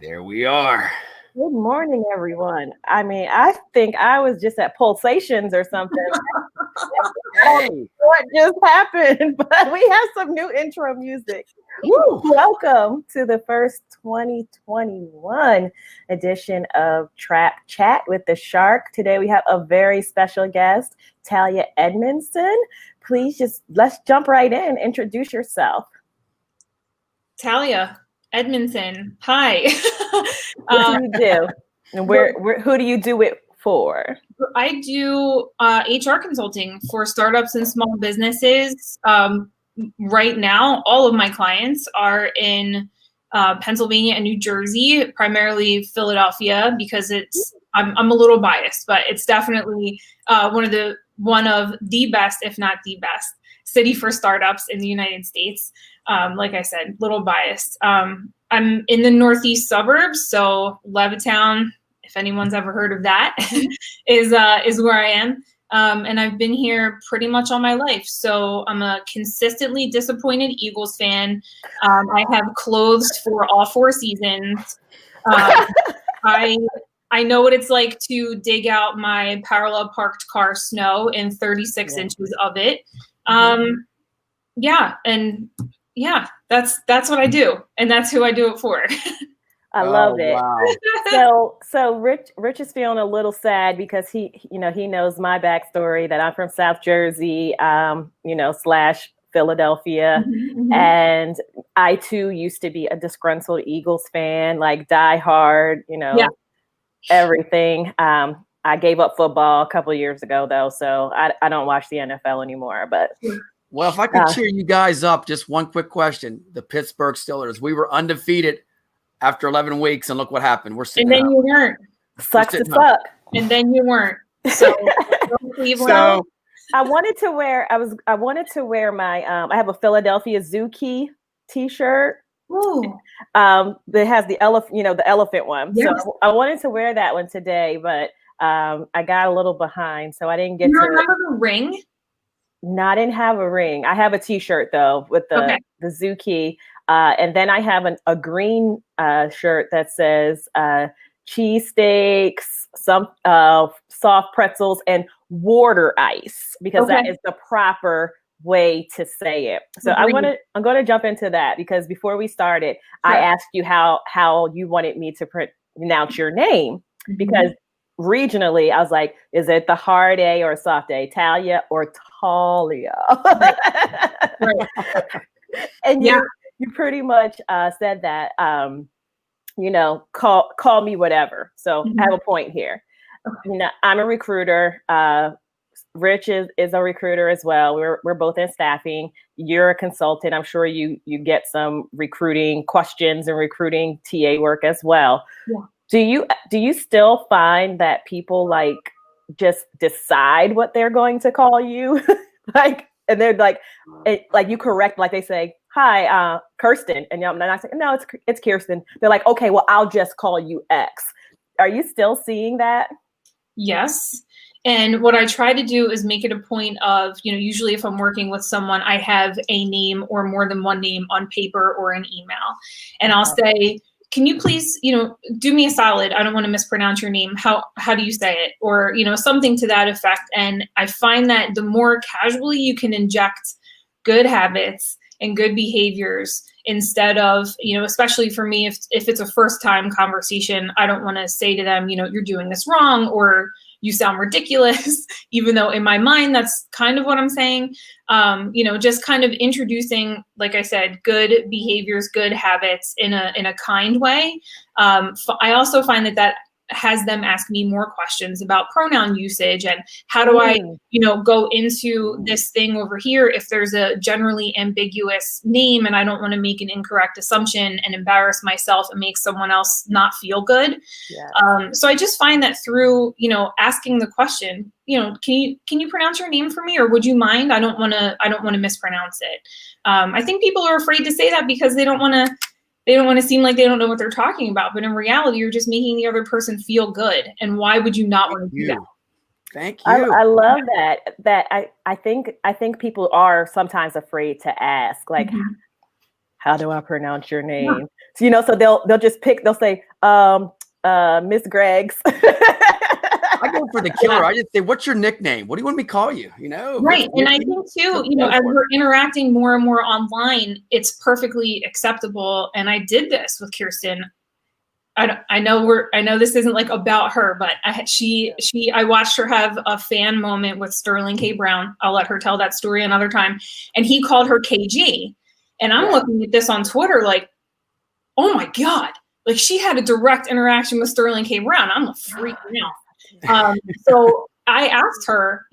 There we are. Good morning, everyone. I mean, I think I was just at Pulsations or something. Hey. What just happened? But we have some new intro music. Woo. Welcome to the first 2021 edition of Trap Chat with the Shark. Today we have a very special guest, Talia Edmundson. Please let's jump right in. Introduce yourself. Talia Edmundson. Hi. What do you do? And who do you do it for? I do HR consulting for startups and small businesses. Right now, all of my clients are in Pennsylvania and New Jersey, primarily Philadelphia, because I'm a little biased, but it's definitely one of the best, if not the best, city for startups in the United States. Like I said, little biased. I'm in the northeast suburbs, so Levittown, if anyone's ever heard of that, is where I am. And I've been here pretty much all my life. So I'm a consistently disappointed Eagles fan. I have clothes for all four seasons. I know what it's like to dig out my parallel parked car snow in 36 inches of it. That's what I do, and that's who I do it for. I love it. Wow. So Rich is feeling a little sad because he knows my backstory, that I'm from South Jersey, / Philadelphia. Mm-hmm. And I too used to be a disgruntled Eagles fan, like die hard, everything. I gave up football a couple of years ago though, so I don't watch the NFL anymore. But well, if I could cheer you guys up, just one quick question. The Pittsburgh Steelers, we were undefeated after 11 weeks, and look what happened. We're sitting and then up. you weren't. Sucks to suck. And then you weren't. So, so I wanted to wear my I have a Philadelphia Zoo Key t-shirt. Ooh. That has the elephant one. Yes. So I wanted to wear that one today, but I got a little behind, so I didn't get you to remember the ring? No, I didn't have a ring. I have a t-shirt though with the Zoo Key. And then I have a green shirt that says cheesesteaks, some soft pretzels, and water ice, because that is the proper way to say it. So I'm going to jump into that, because before we started, I asked you how you wanted me to pronounce your name, because regionally I was like, is it the hard A or soft A, Talia or Talia? Right. And you pretty much said that, call me whatever. So I have a point here. I'm a recruiter. Rich is a recruiter as well. We're both in staffing. You're a consultant. I'm sure you get some recruiting questions and recruiting TA work as well. Yeah. Do you still find that people like just decide what they're going to call you? And they're like you correct, like they say, hi, Kirsten. And I'm not saying, no, it's Kirsten. They're like, okay, well, I'll just call you X. Are you still seeing that? Yes. And what I try to do is make it a point of, usually if I'm working with someone, I have a name or more than one name on paper or an email. And I'll say, can you please, do me a solid? I don't want to mispronounce your name. How do you say it? Or, something to that effect. And I find that the more casually you can inject good habits and good behaviors, instead of, especially for me, if it's a first time conversation, I don't want to say to them, you're doing this wrong, or you sound ridiculous, even though in my mind, that's kind of what I'm saying. Just kind of introducing, like I said, good behaviors, good habits in a kind way. I also find that has them ask me more questions about pronoun usage and how do I, go into this thing over here if there's a generally ambiguous name and I don't want to make an incorrect assumption and embarrass myself and make someone else not feel good. Yeah. So I just find that through, asking the question, can you pronounce your name for me, or would you mind? I don't want to mispronounce it. I think people are afraid to say that because they don't want to seem like they don't know what they're talking about. But in reality, you're just making the other person feel good. And why would you not want to do that? Thank you. I love that. I think people are sometimes afraid to ask, like, how do I pronounce your name? So, so they'll just pick, they'll say, Miss Greggs. I go for the killer. I just say, what's your nickname? What do you want me to call you? Right. And I think too, as we're interacting more and more online, it's perfectly acceptable. And I did this with Kirsten. I know this isn't like about her, but I watched her have a fan moment with Sterling K. Brown. I'll let her tell that story another time. And he called her KG. And I'm looking at this on Twitter like, oh my God, like she had a direct interaction with Sterling K. Brown. I'm freaking out. So I asked her,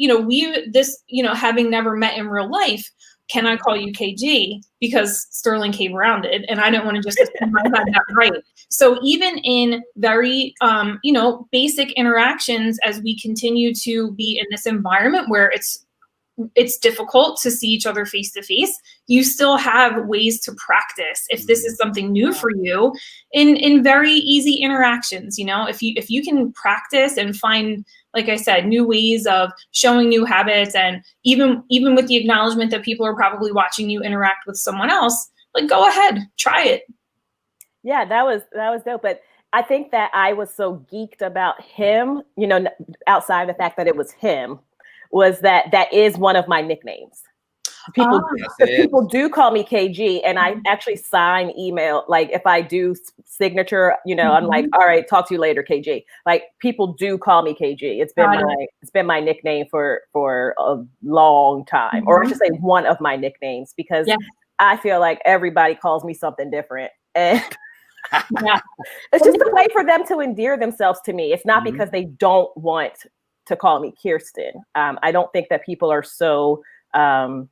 having never met in real life, can I call you KG? Because Sterling K. Brown did. And I didn't want to just assume I had that right. So even in very, basic interactions, as we continue to be in this environment where it's difficult to see each other face to face, you still have ways to practice if this is something new for you in very easy interactions. If you can practice and find, like I said, new ways of showing new habits, and even with the acknowledgement that people are probably watching you interact with someone else, like go ahead, try it. Yeah, that was dope. But I think that I was so geeked about him, outside the fact that it was him, was that is one of my nicknames. People do call me KG, and I actually sign email. Like if I do signature, I'm like, all right, talk to you later, KG. Like people do call me KG. It's been my nickname for a long time, or I should say one of my nicknames, because I feel like everybody calls me something different, and it's just a way for them to endear themselves to me. It's not because they don't want to call me Kirsten. I don't think that people are so. I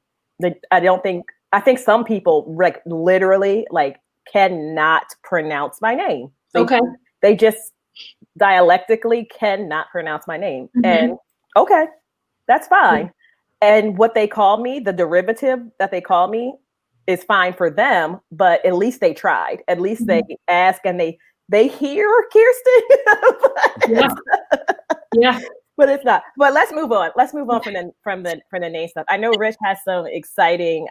think some people like literally like cannot pronounce my name. They just dialectically cannot pronounce my name, and that's fine. And what they call me, the derivative that they call me, is fine for them. But at least they tried. At least they ask, and they hear Kirsten. But it's not. But let's move on. Let's move on from the name stuff. I know Rich has some exciting.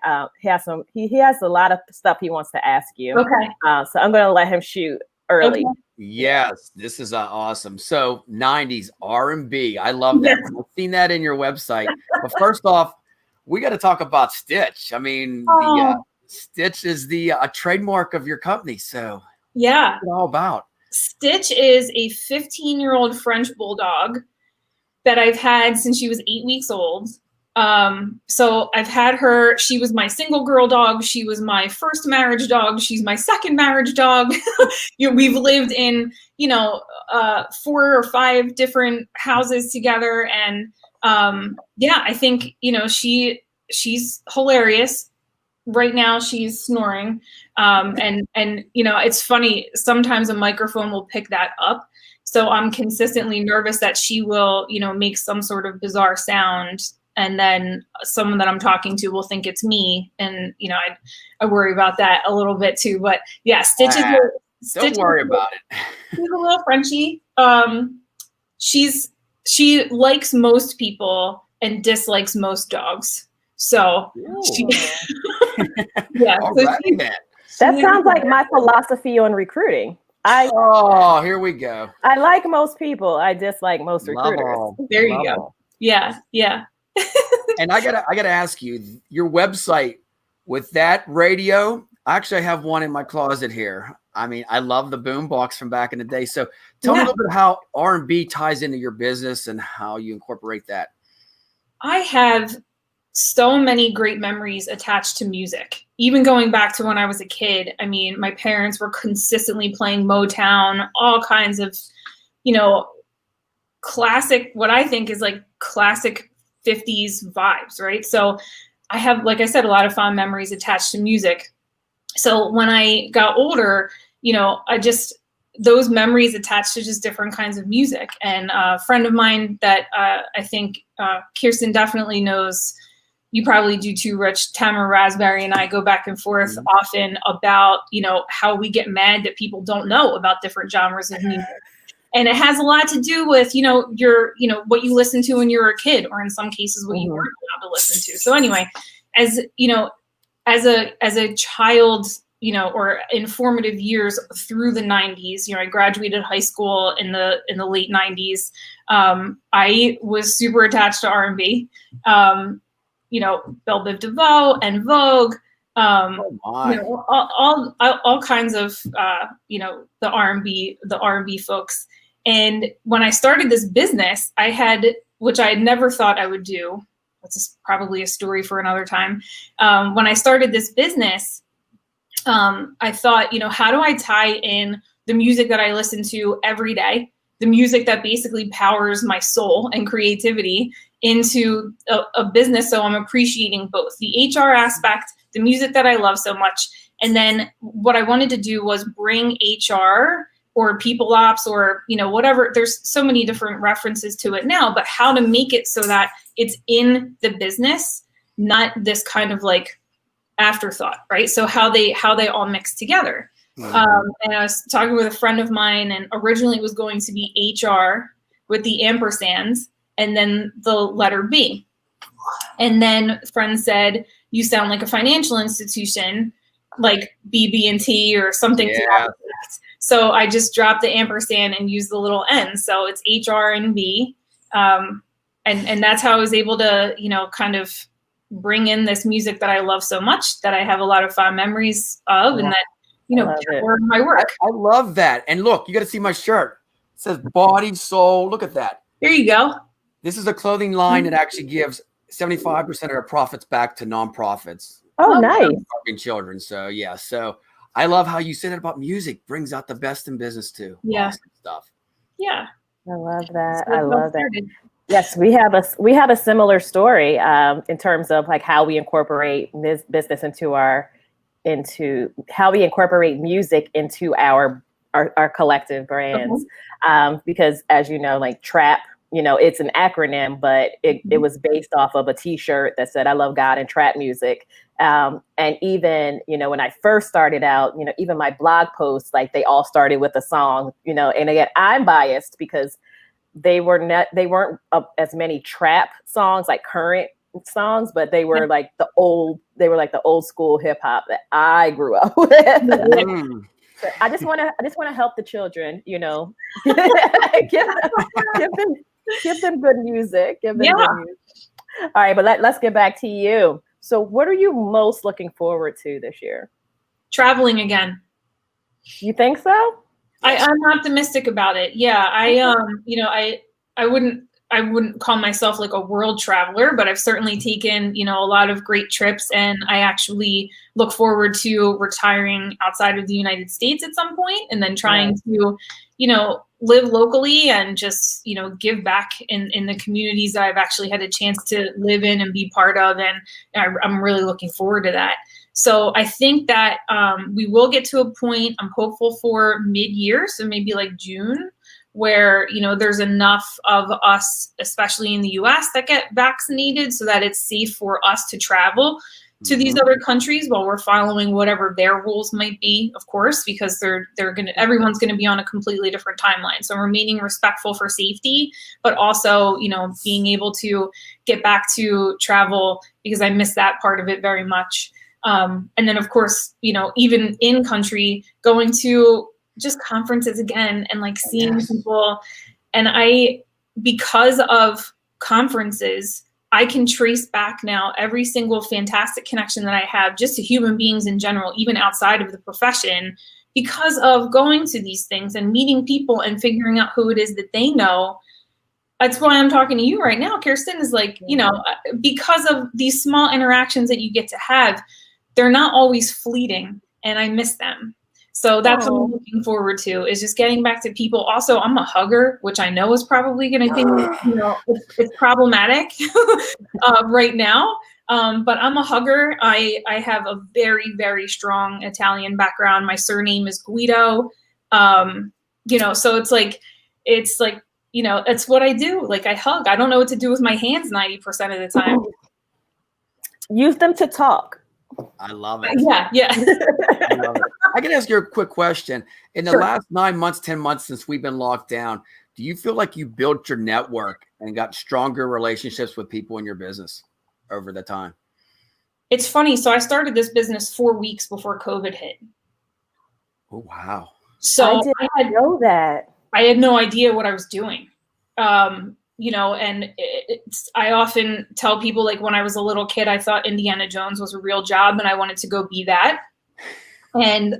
He has a lot of stuff he wants to ask you. Okay. So I'm going to let him shoot early. Okay. Yes, this is awesome. So 90s R&B. I love that. I've seen that in your website. But first off, we got to talk about Stitch. I mean, Stitch is a trademark of your company. So what's it all about? Stitch is a 15-year-old French bulldog that I've had since she was 8 weeks old. So I've had her. She was my single girl dog. She was my first marriage dog. She's my second marriage dog. We've lived in, 4 or 5 different houses together. And I think, she's hilarious. Right now she's snoring. And it's funny. Sometimes a microphone will pick that up. So I'm consistently nervous that she will, make some sort of bizarre sound, and then someone that I'm talking to will think it's me. And, I worry about that a little bit too. But yeah, Stitch is don't worry about it. She's a little Frenchie. She likes most people and dislikes most dogs. So that sounds like my philosophy on recruiting. Here we go. I like most people. I dislike most recruiters. There you go. Yeah. And I gotta ask you, your website with that radio. I actually have one in my closet here. I mean, I love the boom box from back in the day. So tell me a little bit how R&B ties into your business and how you incorporate that. I have so many great memories attached to music. Even going back to when I was a kid, I mean, my parents were consistently playing Motown, all kinds of, classic, what I think is like classic 50s vibes, right? So I have, like I said, a lot of fond memories attached to music. So when I got older, those memories attached to just different kinds of music. And a friend of mine that I think Kirsten definitely knows, you probably do too, Rich, Tamara Raspberry and I go back and forth often about, how we get mad that people don't know about different genres of music. And it has a lot to do with, your, what you listen to when you were a kid, or in some cases what you weren't allowed to listen to. So anyway, as a child or informative years through the 90s. I graduated high school in the late 90s. I was super attached to R&B. Belle Biv DeVoe and Vogue. All kinds of the R&B folks. And when I started this business, which I had never thought I would do. That's probably a story for another time. When I started this business, I thought, how do I tie in the music that I listen to every day, the music that basically powers my soul and creativity, into a business, so I'm appreciating both the HR aspect, the music that I love so much, and then what I wanted to do was bring HR or people ops or whatever. There's so many different references to it now, but how to make it so that it's in the business, not this kind of like afterthought, right? So how they all mix together. Mm-hmm. And I was talking with a friend of mine, and originally it was going to be HR with the ampersands and then the letter B. And then friend said, you sound like a financial institution, like BB&T or something. Yeah. So I just dropped the ampersand and used the little N. So it's HR and B. And that's how I was able to, kind of bring in this music that I love so much, that I have a lot of fond memories of, and that, power my work. I love that. And look, you got to see my shirt. It says body, soul. Look at that. There you go. This is a clothing line that actually gives 75% of their profits back to nonprofits. Oh, nice. Children. So, yeah. So I love how you said it about music. Brings out the best in business too. Yeah. Awesome stuff. Yeah. I love that. I love that. Yes, we have a similar story in terms of like how we incorporate business into how we incorporate music into our collective brands. Because as you know, like trap, it's an acronym, but it was based off of a T-shirt that said, I love God and trap music. And even, when I first started out, even my blog posts, like they all started with a song, and again, I'm biased because they weren't as many trap songs, like current songs, but they were like the old school hip hop that I grew up with. I just want to help the children, give them good music. Give them good music. All right, but let's get back to you. So what are you most looking forward to this year? Traveling again. You think so? I'm optimistic about it. Yeah, I wouldn't call myself like a world traveler, but I've certainly taken, a lot of great trips, and I actually look forward to retiring outside of the United States at some point, and then trying to, live locally and just, give back in the communities that I've actually had a chance to live in and be part of. And I'm really looking forward to that. So I think that we will get to a point, I'm hopeful for mid-year, so maybe like June, where, there's enough of us, especially in the US, that get vaccinated so that it's safe for us to travel to these other countries while we're following whatever their rules might be, of course, because everyone's going to be on a completely different timeline. So remaining respectful for safety, but also, being able to get back to travel, because I miss that part of it very much. And then, of course, even in country, going to just conferences again and like seeing people. And because of conferences, I can trace back now every single fantastic connection that I have just to human beings in general, even outside of the profession, because of going to these things and meeting people and figuring out who it is that they know. That's why I'm talking to you right now, Kirsten, is like, because of these small interactions that you get to have, they're not always fleeting, and I miss them. So that's what I'm looking forward to, is just getting back to people. Also, I'm a hugger, which I know is probably going to be, it's problematic right now. But I'm a hugger. I have a very, very strong Italian background. My surname is Guido. So it's like, it's what I do. Like I hug. I don't know what to do with my hands 90% of the time. Use them to talk. I love it. Yeah. I love it. I can ask you a quick question. In the last 9 months, 10 months since we've been locked down, do you feel like you built your network and got stronger relationships with people in your business over the time? It's funny. So I started this business 4 weeks before COVID hit. Oh, wow. So I didn't know that. I had no idea what I was doing. You know, and I often tell people, like, when I was a little kid, I thought Indiana Jones was a real job and I wanted to go be that. And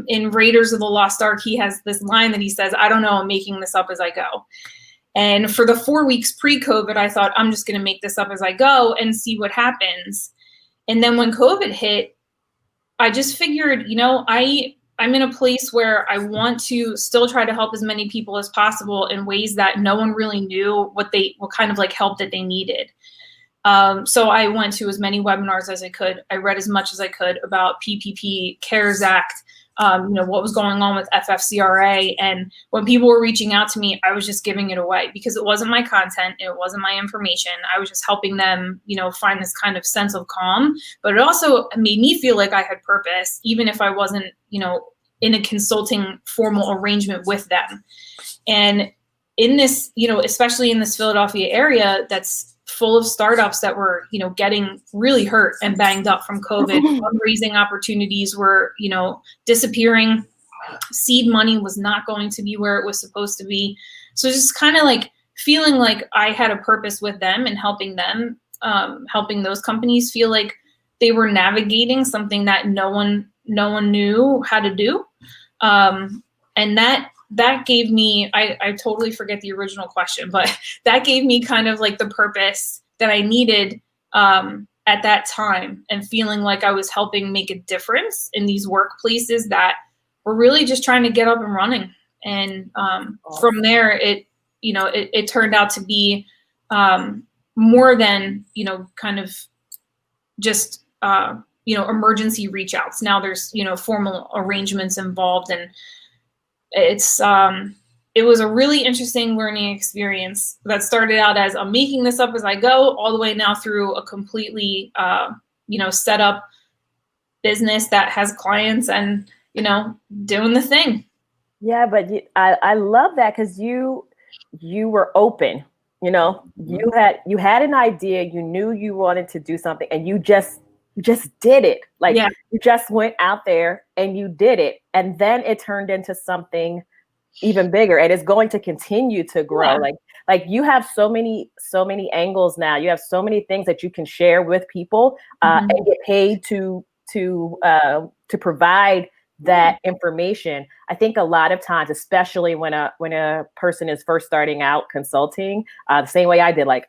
in Raiders of the Lost Ark, he has this line that he says, I don't know, I'm making this up as I go. And for the 4 weeks pre-COVID, I thought, I'm just going to make this up as I go and see what happens. And then when COVID hit, I just figured, you know, I'm in a place where I want to still try to help as many people as possible in ways that no one really knew what kind of like help that they needed. So I went to as many webinars as I could. I read as much as I could about PPP, CARES Act, you know, what was going on with FFCRA. And when people were reaching out to me, I was just giving it away because it wasn't my content. It wasn't my information. I was just helping them, you know, find this kind of sense of calm. But it also made me feel like I had purpose, even if I wasn't, you know, in a consulting formal arrangement with them. And in this, you know, especially in this Philadelphia area, that's full of startups that were, you know, getting really hurt and banged up from COVID. Fundraising opportunities were, you know, disappearing. Seed money was not going to be where it was supposed to be. So just kind of like feeling like I had a purpose with them and helping them, helping those companies feel like they were navigating something that no one knew how to do. And that gave me, I totally forget the original question, but that gave me kind of like the purpose that I needed at that time, and feeling like I was helping make a difference in these workplaces that were really just trying to get up and running. And from there, it turned out to be more than, you know, kind of just, you know, emergency reach outs. Now there's, you know, formal arrangements involved, and it was a really interesting learning experience that started out as I'm making this up as I go, all the way now through a completely, you know, set up business that has clients and, you know, doing the thing. Yeah, but I love that because you were open. You know, you had an idea, you knew you wanted to do something, and you just did it. Like, yeah. You just went out there and you did it. And then it turned into something even bigger, and it's going to continue to grow. Yeah. Like you have so many angles now. You have so many things that you can share with people and get paid to provide that information. I think a lot of times, especially when a person is first starting out consulting, the same way I did, like,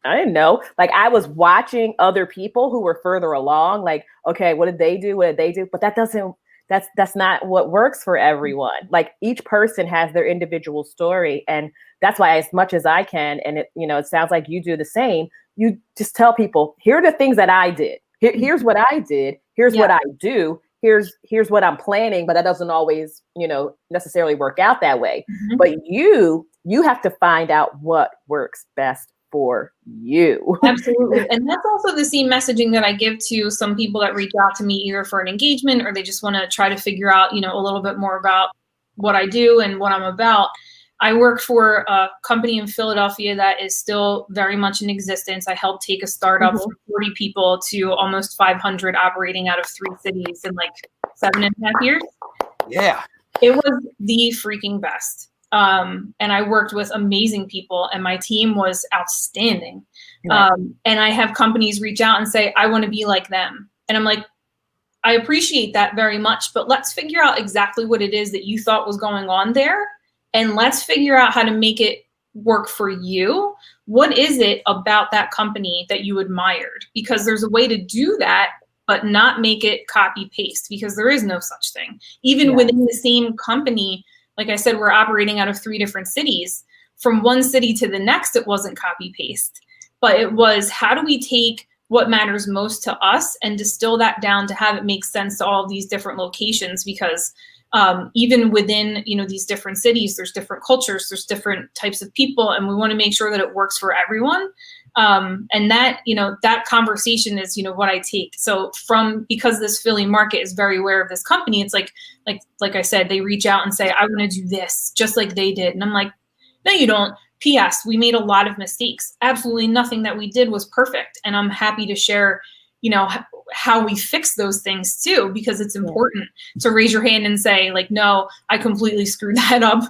I didn't know. Like, I was watching other people who were further along, like, okay, what did they do? What did they do? But that's not what works for everyone. Like, each person has their individual story. And that's why, as much as I can, and it sounds like you do the same, you just tell people, here are the things that I did. Here's what I did. Here's what I do. Here's what I'm planning, but that doesn't always, necessarily work out that way. Mm-hmm. But you have to find out what works best for you. Absolutely. And that's also the same messaging that I give to some people that reach out to me either for an engagement or they just want to try to figure out, a little bit more about what I do and what I'm about. I work for a company in Philadelphia that is still very much in existence. I helped take a startup from 40 people to almost 500 operating out of 3 cities in like 7.5 years. Yeah. It was the freaking best. And I worked with amazing people and my team was outstanding. Right. And I have companies reach out and say, I want to be like them. And I'm like, I appreciate that very much, but let's figure out exactly what it is that you thought was going on there. And let's figure out how to make it work for you. What is it about that company that you admired? Because there's a way to do that, but not make it copy paste, because there is no such thing. Even within the same company, like I said, we're operating out of 3 different cities. From one city to the next, it wasn't copy paste, but it was, how do we take what matters most to us and distill that down to have it make sense to all of these different locations? Because even within, these different cities, there's different cultures, there's different types of people, and we want to make sure that it works for everyone. And that, that conversation is, what I take. So because this Philly market is very aware of this company, it's like I said, they reach out and say, I want to do this just like they did. And I'm like, no, you don't. P.S. We made a lot of mistakes. Absolutely nothing that we did was perfect. And I'm happy to share, how we fix those things too, because it's important to raise your hand and say like, no, I completely screwed that up,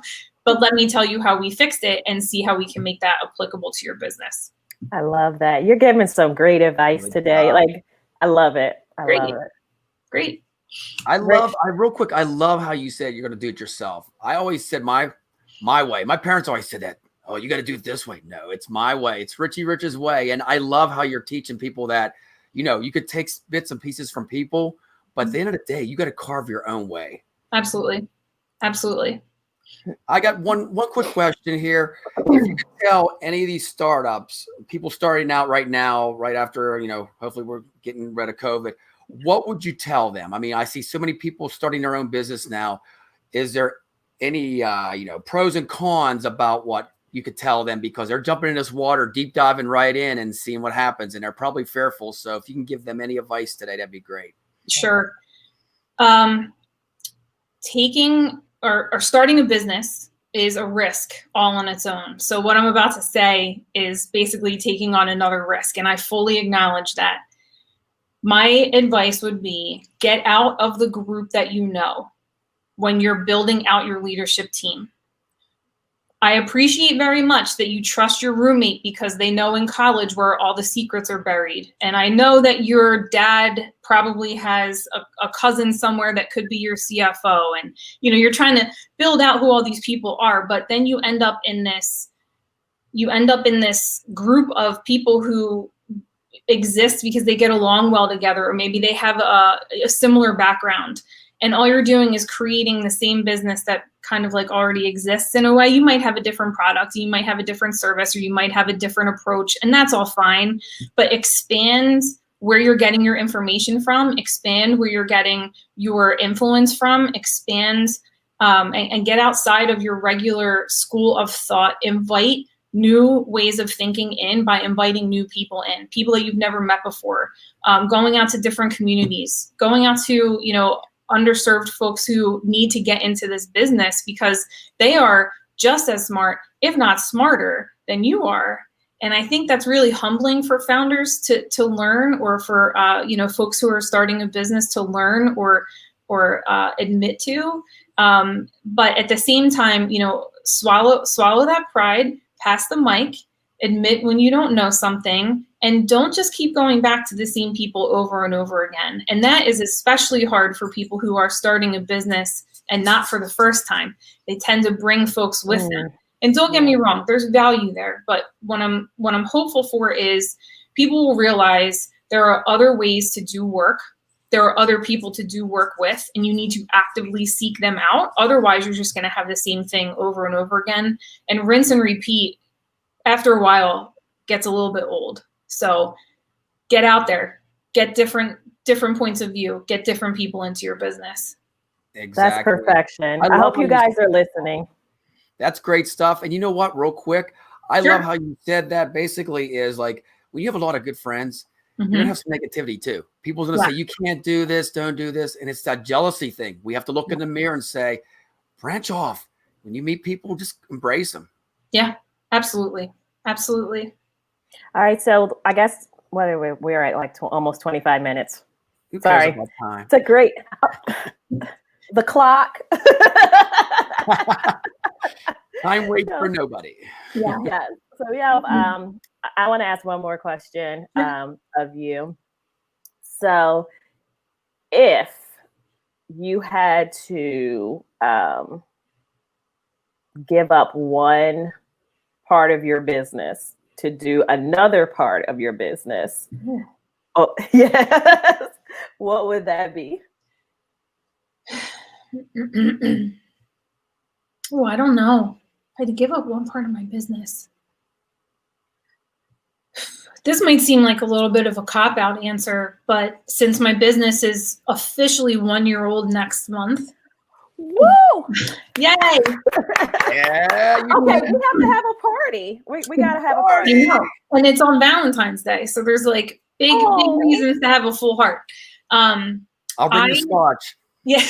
but let me tell you how we fixed it and see how we can make that applicable to your business. I love that. You're giving some great advice today. Like, I love it. I love it. Great. Real quick, I love how you said you're going to do it yourself. I always said my way. My parents always said that. Oh, you got to do it this way. No, it's my way. It's Richie Rich's way. And I love how you're teaching people that, you could take bits and pieces from people, but at the end of the day, you got to carve your own way. Absolutely. Absolutely. I got one quick question here. If you could tell any of these startups, people starting out right now, right after, hopefully we're getting rid of COVID, what would you tell them? I mean, I see so many people starting their own business now. Is there any, pros and cons about what you could tell them, because they're jumping in this water, deep diving right in and seeing what happens, and they're probably fearful. So if you can give them any advice today, that'd be great. Sure. Taking or starting a business is a risk all on its own. So what I'm about to say is basically taking on another risk, and I fully acknowledge that. My advice would be get out of the group that you know when you're building out your leadership team. I appreciate very much that you trust your roommate because they know in college where all the secrets are buried. And I know that your dad probably has a cousin somewhere that could be your CFO. And, you're trying to build out who all these people are, but then you end up in this group of people who exist because they get along well together, or maybe they have a similar background. And all you're doing is creating the same business that kind of like already exists in a way. You might have a different product, you might have a different service, or you might have a different approach, and that's all fine. But expand where you're getting your information from, expand where you're getting your influence from, expand and get outside of your regular school of thought. Invite new ways of thinking in by inviting new people in, people that you've never met before, going out to different communities, going out to, underserved folks who need to get into this business because they are just as smart, if not smarter than you are. And I think that's really humbling for founders to learn, or for folks who are starting a business to learn or admit to. But at the same time, swallow that pride, pass the mic, admit when you don't know something, and don't just keep going back to the same people over and over again. And that is especially hard for people who are starting a business and not for the first time. They tend to bring folks with them. And don't get me wrong, there's value there. But what I'm hopeful for is people will realize there are other ways to do work. There are other people to do work with, and you need to actively seek them out. Otherwise, you're just going to have the same thing over and over again. And rinse and repeat after a while gets a little bit old. So get out there, get different points of view, get different people into your business. Exactly. That's perfection. I hope you guys are listening. That's great stuff. And you know what, real quick, I love how you said that. Basically is like, when you have a lot of good friends, you're going to have some negativity too. People's going to say, you can't do this, don't do this. And it's that jealousy thing. We have to look in the mirror and say, branch off. When you meet people, just embrace them. Yeah, absolutely. Absolutely. All right. So I guess we're at like almost 25 minutes. Who cares about time? It's a great, the clock. Time waits for nobody. Yeah. So I want to ask one more question of you. So if you had to give up one part of your business to do another part of your business, what would that be? Oh, I don't know. I had to give up one part of my business. This might seem like a little bit of a cop-out answer, but since my business is officially 1 year old next month. Woo! Yay! Yeah. Okay, we have to have a party. We gotta have a party. And it's on Valentine's Day, so there's like big reasons to have a full heart. I'll bring the scotch. Yeah.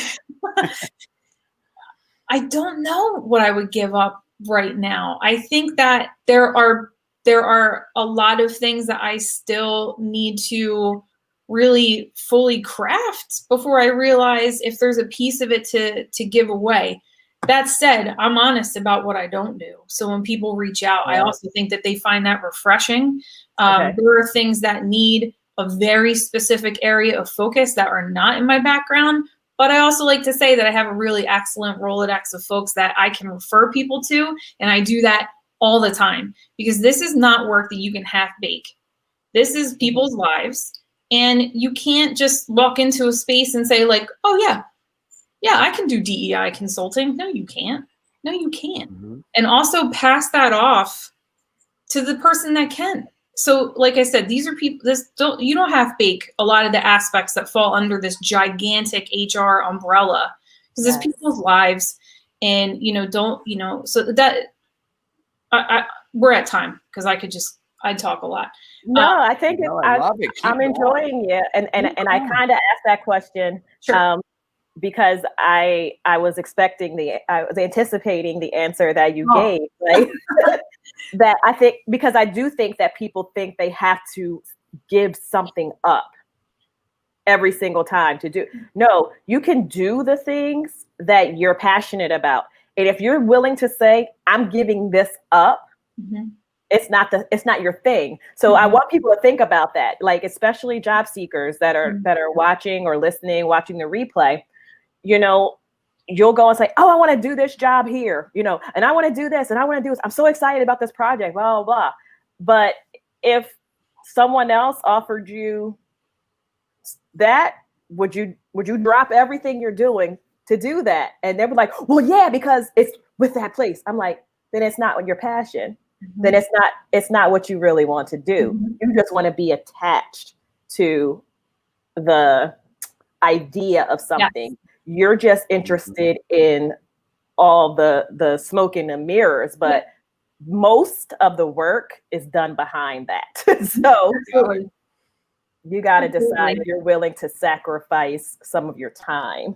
I don't know what I would give up right now. I think that there are a lot of things that I still need to really fully craft before I realize if there's a piece of it to give away. That said, I'm honest about what I don't do. So when people reach out, I also think that they find that refreshing. There are things that need a very specific area of focus that are not in my background. But I also like to say that I have a really excellent Rolodex of folks that I can refer people to. And I do that all the time because this is not work that you can half bake. This is people's lives. And you can't just walk into a space and say like, oh yeah, I can do DEI consulting. No, you can't. No, you can't. And also pass that off to the person that can. So like I said, these are people, you don't half bake a lot of the aspects that fall under this gigantic HR umbrella because it's people's lives. And, so that we're at time because I'd talk a lot. No, I think I'm enjoying it. And I kind of asked that question. Sure. Because I was anticipating the answer that you gave, right? That I think, because I do think that people think they have to give something up every single time to do. No, you can do the things that you're passionate about. And if you're willing to say, I'm giving this up, it's not your thing. So I want people to think about that, like especially job seekers that are watching or listening, watching the replay. You'll go and say, oh, I want to do this job here, and I want to do this and I want to do this. I'm so excited about this project, blah, blah, blah. But if someone else offered you that, would you drop everything you're doing to do that? And they were like, well, yeah, because it's with that place. I'm like, then it's not your passion. Then it's not what you really want to do. You just want to be attached to the idea of something. You're just interested in all the smoke and the mirrors, but most of the work is done behind that. So you got to decide if you're willing to sacrifice some of your time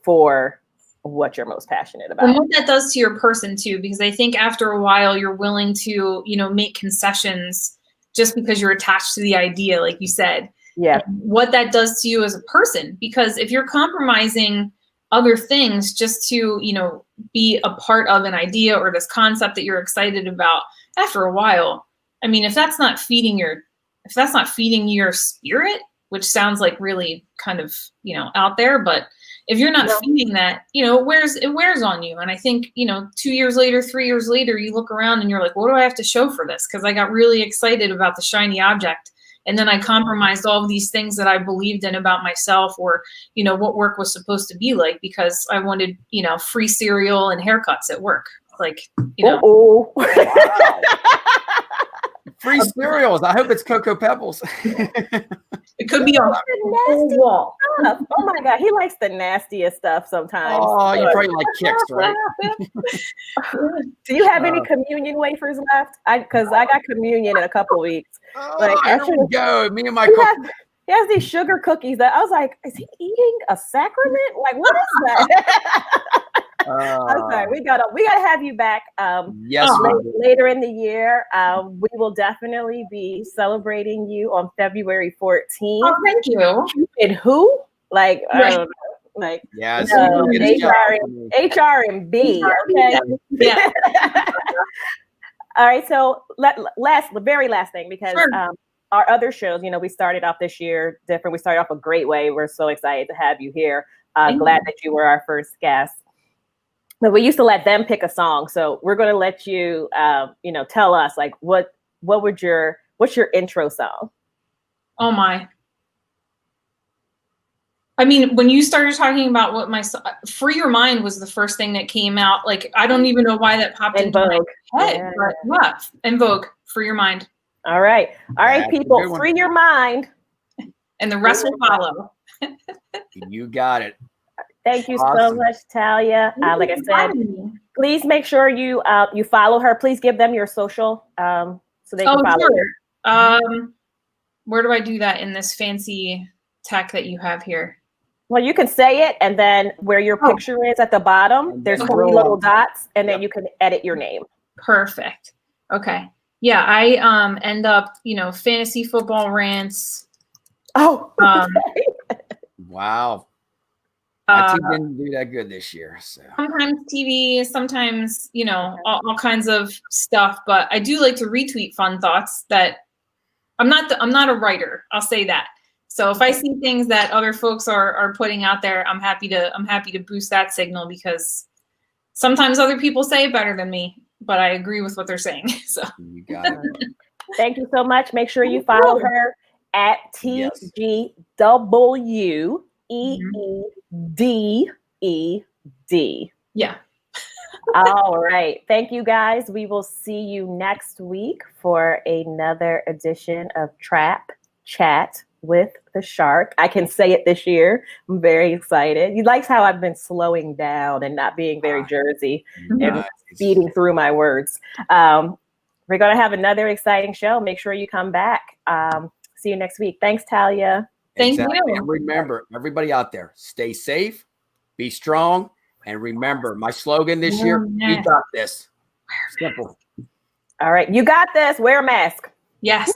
for what you're most passionate about. And what that does to your person too, because I think after a while you're willing to, make concessions just because you're attached to the idea, like you said. Yeah. And what that does to you as a person, because if you're compromising other things just to, be a part of an idea or this concept that you're excited about, after a while, I mean, if that's not feeding your spirit, which sounds like really kind of, out there, but if you're not feeding that, it wears on you. And I think, 2 years later, 3 years later, you look around and you're like, what do I have to show for this? Because I got really excited about the shiny object. And then I compromised all of these things that I believed in about myself or, what work was supposed to be like because I wanted, free cereal and haircuts at work. Like, Wow. Free cereals. I hope it's Cocoa Pebbles. It could be on nasty wall. Stuff. Oh my God, he likes the nastiest stuff sometimes. Oh, you probably like Kicks, right? Do you have any communion wafers left? Because I got communion in a couple of weeks. Here we go. Me and my he has these sugar cookies that I was like, is he eating a sacrament? Like, what is that? I'm sorry. We gotta have you back. Yes, later in the year. We will definitely be celebrating you on February 14th. Oh, thank you. And who? Like, I don't know. Like, HR and B. Okay. Yeah. All right. So the very last thing, because our other shows, we started off this year different. We started off a great way. We're so excited to have you here. Glad that you were our first guest. But we used to let them pick a song. So we're going to let you, tell us like what's your intro song? Oh my. I mean, when you started talking about what Free Your Mind was the first thing that came out. Like, I don't even know why that popped into my head. But what? En Vogue, Free Your Mind. All right. People, free your mind. And the rest will follow. You got it. Thank you so much, Talia. Like I said, please make sure you follow her. Please give them your social so they can follow her. Where do I do that in this fancy tech that you have here? Well, you can say it, and then where your picture is at the bottom, there's 3 little dots, and then you can edit your name. Perfect. Okay. Yeah, I end up, fantasy football rants, Oh, Wow. My team didn't do that good this year. So sometimes TV, sometimes, all kinds of stuff. But I do like to retweet fun thoughts that I'm not a writer. I'll say that. So if I see things that other folks are putting out there, I'm happy to boost that signal, because sometimes other people say it better than me, but I agree with what they're saying. So you got it. Thank you so much. Make sure you follow her at TGWEEDED. Yeah. All right. Thank you, guys. We will see you next week for another edition of Trap Chat with the Shark. I can say it this year. I'm very excited. You like how I've been slowing down and not being very Jersey and speeding through my words. We're going to have another exciting show. Make sure you come back. See you next week. Thanks, Talia. Thank you. And remember, everybody out there, stay safe, be strong, and remember, my slogan this year, we got this. Simple. All right. You got this. Wear a mask. Yes.